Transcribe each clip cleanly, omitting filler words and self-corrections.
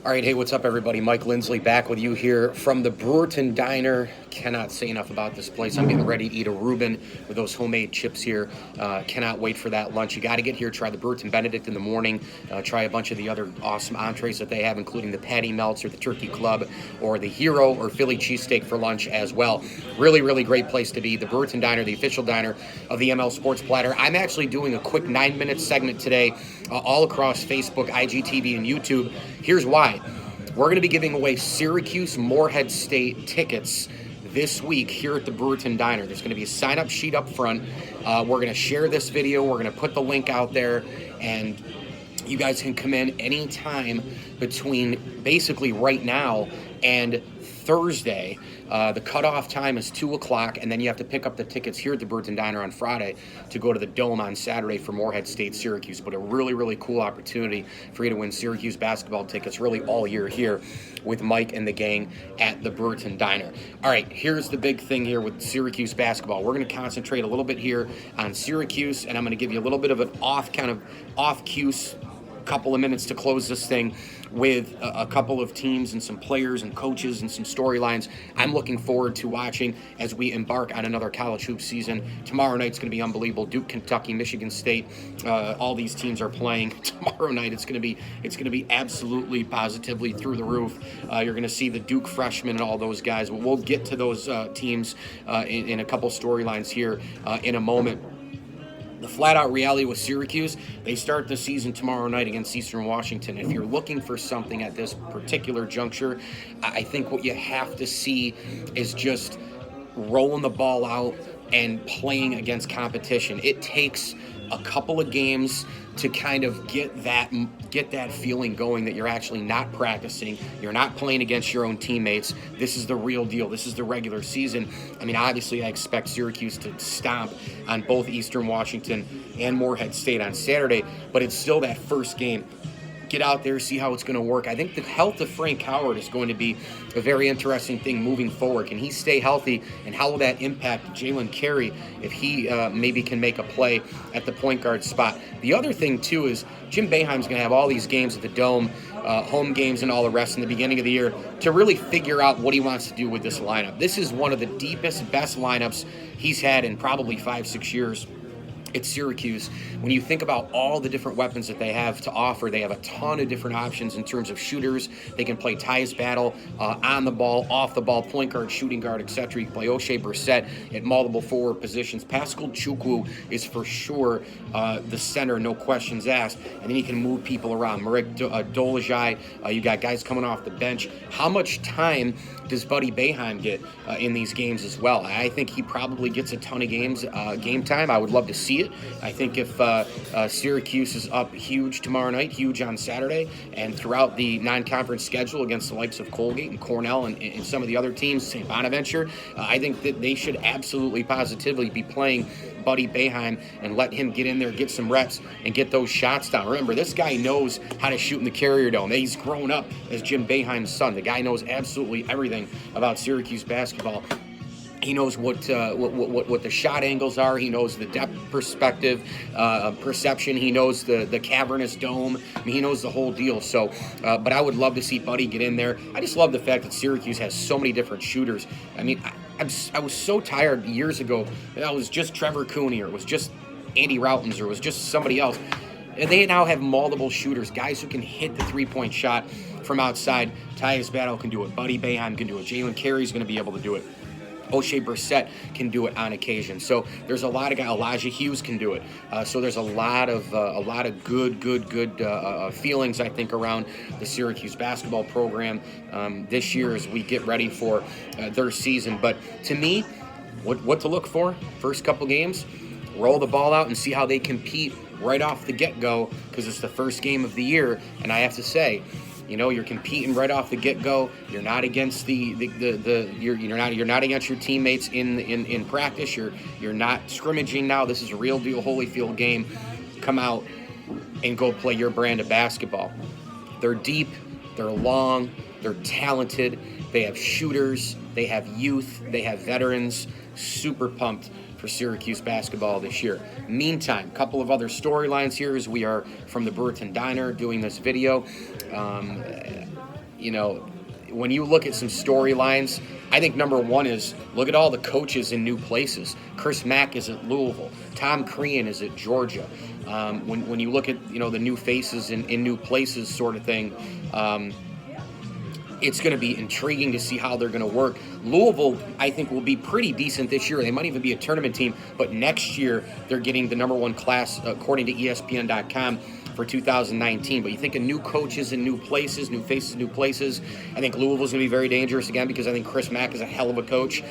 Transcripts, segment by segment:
All right, hey, what's up, everybody? Mike Lindsley back with you here from the Brewerton Diner. Cannot say enough about this place. I'm getting ready to eat a Reuben with those homemade chips here. Cannot wait for that lunch. You got to get here, try the Brewerton Benedict in the morning, try a bunch of the other awesome entrees that they have, including the patty melts or the turkey club or the hero or Philly cheesesteak for lunch as well. Really, really great place to be. The Brewerton Diner, the official diner of the ML Sports Platter. I'm actually doing a quick 9-minute segment today all across Facebook, IGTV, and YouTube. Here's why. We're going to be giving away Syracuse Morehead State tickets this week here at the Brewerton Diner. There's going to be a sign-up sheet up front. We're going to share this video. We're going to put the link out there, and you guys can come in anytime between basically right now and Thursday. The cutoff time is 2 o'clock, and then you have to pick up the tickets here at the Brewerton Diner on Friday to go to the Dome on Saturday for Morehead State-Syracuse. But a really, really cool opportunity for you to win Syracuse basketball tickets really all year here with Mike and the gang at the Brewerton Diner. All right, here's the big thing here with Syracuse basketball. We're going to concentrate a little bit here on Syracuse, and I'm going to give you a little bit of an off-cue couple of minutes to close this thing with a couple of teams and some players and coaches and some storylines I'm looking forward to watching as we embark on another college hoop season. Tomorrow night's going to be unbelievable. Duke, Kentucky, Michigan State, all these teams are playing tomorrow night. It's going to be absolutely positively through the roof. You're going to see the Duke freshmen and all those guys. We'll get to those teams in a couple storylines here in a moment. The flat-out reality with Syracuse, they start the season tomorrow night against Eastern Washington. If you're looking for something at this particular juncture, I think what you have to see is just rolling the ball out and playing against competition. It takes a couple of games to kind of get that feeling going that you're actually not practicing, you're not playing against your own teammates. This is the real deal. This is the regular season. I mean, obviously, I expect Syracuse to stomp on both Eastern Washington and Morehead State on Saturday, but it's still that first game. Get out there, see how it's going to work. I think the health of Frank Howard is going to be a very interesting thing moving forward. Can he stay healthy, and how will that impact Jalen Carey if he maybe can make a play at the point guard spot? The other thing, too, is Jim Boeheim's going to have all these games at the Dome, home games and all the rest in the beginning of the year to really figure out what he wants to do with this lineup. This is one of the deepest, best lineups he's had in probably 5-6 years. It's Syracuse. When you think about all the different weapons that they have to offer, they have a ton of different options in terms of shooters. They can play Tyus Battle on the ball, off the ball, point guard, shooting guard, etc. You can play Oshae Brissett at multiple forward positions. Pascal Chukwu is for sure the center, no questions asked. And then you can move people around. Marek Dolezaj, you got guys coming off the bench. How much time does Buddy Boeheim get in these games as well? I think he probably gets a ton of game time. I would love to see it. I think if Syracuse is up huge tomorrow night, huge on Saturday, and throughout the non-conference schedule against the likes of Colgate and Cornell and some of the other teams, St. Bonaventure, I think that they should absolutely positively be playing Buddy Boeheim and let him get in there, get some reps, and get those shots down. Remember, this guy knows how to shoot in the Carrier Dome. He's grown up as Jim Boeheim's son. The guy knows absolutely everything about Syracuse basketball. He knows what the shot angles are. He knows the depth perspective, perception. He knows the cavernous dome. I mean, he knows the whole deal. So, but I would love to see Buddy get in there. I just love the fact that Syracuse has so many different shooters. I mean, I was so tired years ago that it was just Trevor Cooney, or it was just Andy Routens, or it was just somebody else. And they now have multiple shooters, guys who can hit the three-point shot from outside. Tyus Battle can do it. Buddy Boeheim can do it. Jalen Carey's going to be able to do it. Oshae Brissett can do it on occasion. So there's a lot of guys. Elijah Hughes can do it. So there's a lot of good feelings, I think, around the Syracuse basketball program this year as we get ready for their season. But to me, what to look for? First couple games, roll the ball out and see how they compete right off the get-go, because it's the first game of the year. And I have to say, you know, you're competing right off the get-go. You're not against you're not against your teammates in practice. You're not scrimmaging now. This is a real deal Holyfield game. Come out and go play your brand of basketball. They're deep, they're long, they're talented. They have shooters, they have youth, they have veterans. Super pumped for Syracuse basketball this year. Meantime, a couple of other storylines here as we are from the Brewerton Diner doing this video. when you look at some storylines, I think number one is look at all the coaches in new places. Chris Mack is at Louisville. Tom Crean is at Georgia. When you look at the new faces in new places sort of thing, it's going to be intriguing to see how they're going to work. Louisville, I think, will be pretty decent this year. They might even be a tournament team, but next year they're getting the number one class according to ESPN.com for 2019. But you think of new coaches in new places, new faces, new places. I think Louisville's going to be very dangerous again because I think Chris Mack is a hell of a coach.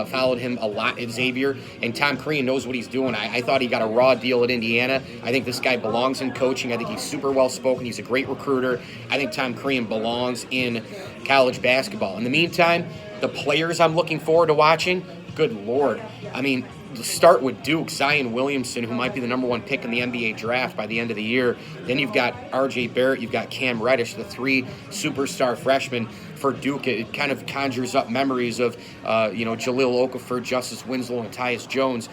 Followed him a lot at Xavier. And Tom Crean knows what he's doing. I thought he got a raw deal at Indiana. I think this guy belongs in coaching. I think he's super well spoken. He's a great recruiter. I think Tom Crean belongs in college basketball. In the meantime, the players I'm looking forward to watching, good Lord. I mean, start with Duke, Zion Williamson, who might be the number one pick in the NBA draft by the end of the year. Then you've got R.J. Barrett, you've got Cam Reddish, the three superstar freshmen for Duke. It kind of conjures up memories of, Jahlil Okafor, Justice Winslow, and Tyus Jones.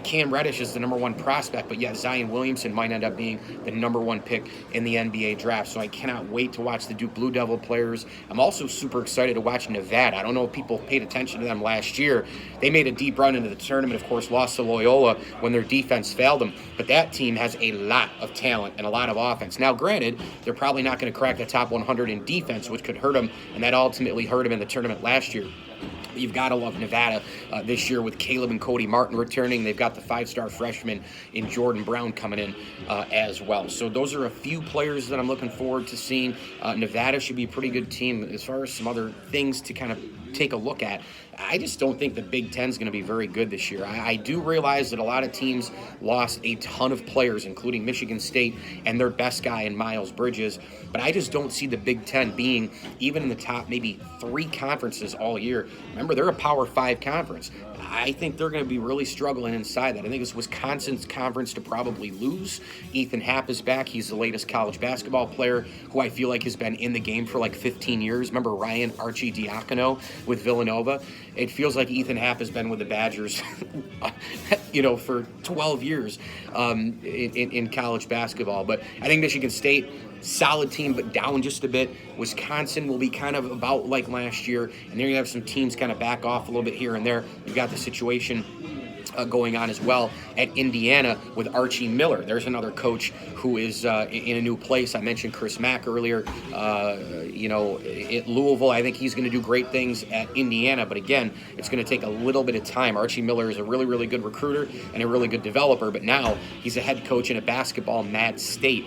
Cam Reddish is the number one prospect, but yet Zion Williamson might end up being the number one pick in the NBA draft. So I cannot wait to watch the Duke Blue Devil players. I'm also super excited to watch Nevada. I don't know if people paid attention to them last year. They made a deep run into the tournament, of course, lost to Loyola when their defense failed them. But that team has a lot of talent and a lot of offense. Now, granted, they're probably not going to crack the top 100 in defense, which could hurt them, and that ultimately hurt them in the tournament last year. You've got to love Nevada this year with Caleb and Cody Martin returning. They've got the five-star freshman in Jordan Brown coming in as well. So those are a few players that I'm looking forward to seeing. Nevada should be a pretty good team. As far as some other things to kind of take a look at, I just don't think the Big Ten is going to be very good this year. I do realize that a lot of teams lost a ton of players, including Michigan State and their best guy in Miles Bridges, but I just don't see the Big Ten being even in the top maybe three conferences all year. Remember, they're a Power 5 conference. I think they're going to be really struggling inside that. I think it's Wisconsin's conference to probably lose. Ethan Happ is back. He's the latest college basketball player who I feel like has been in the game for like 15 years. Remember Ryan Arcidiacono with Villanova? It feels like Ethan Happ has been with the Badgers, for 12 years in college basketball. But I think Michigan State, solid team, but down just a bit. Wisconsin will be kind of about like last year, and then you have some teams kind of back off a little bit here and there. You've got the situation going on as well at Indiana with Archie Miller. There's another coach who is in a new place. I mentioned Chris Mack earlier. At Louisville, I think he's going to do great things at Indiana, but again, it's going to take a little bit of time. Archie Miller is a really, really good recruiter and a really good developer, but now he's a head coach in a basketball mad state,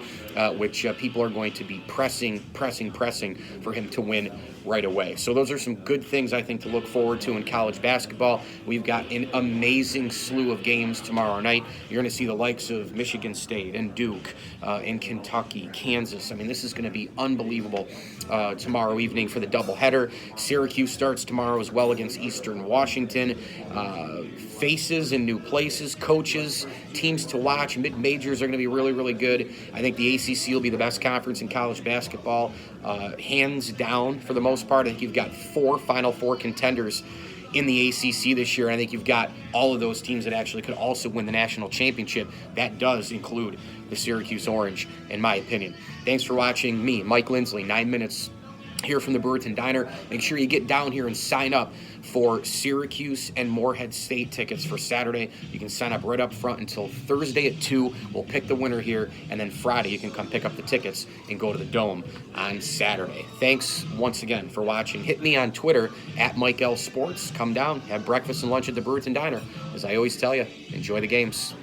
which people are going to be pressing for him to win right away. So those are some good things I think to look forward to in college basketball. We've got an amazing slew of games tomorrow night. You're going to see the likes of Michigan State and Duke and Kentucky, Kansas. I mean, this is going to be unbelievable tomorrow evening for the doubleheader. Syracuse starts tomorrow as well against Eastern Washington. Faces in new places, coaches, teams to watch. Mid-majors are going to be really, really good. I think the ACC will be the best conference in college basketball, hands down for the most part. I think you've got 4 Final Four contenders in the ACC this year. I think you've got all of those teams that actually could also win the national championship. That does include the Syracuse Orange, in my opinion. Thanks for watching me, Mike Lindsley, 9 minutes here from the Brewerton Diner. Make sure you get down here and sign up for Syracuse and Morehead State tickets for Saturday. You can sign up right up front until Thursday at 2. We'll pick the winner here, and then Friday you can come pick up the tickets and go to the Dome on Saturday. Thanks once again for watching. Hit me on Twitter at Mike L Sports. Come down, have breakfast and lunch at the Brewerton Diner. As I always tell you, enjoy the games.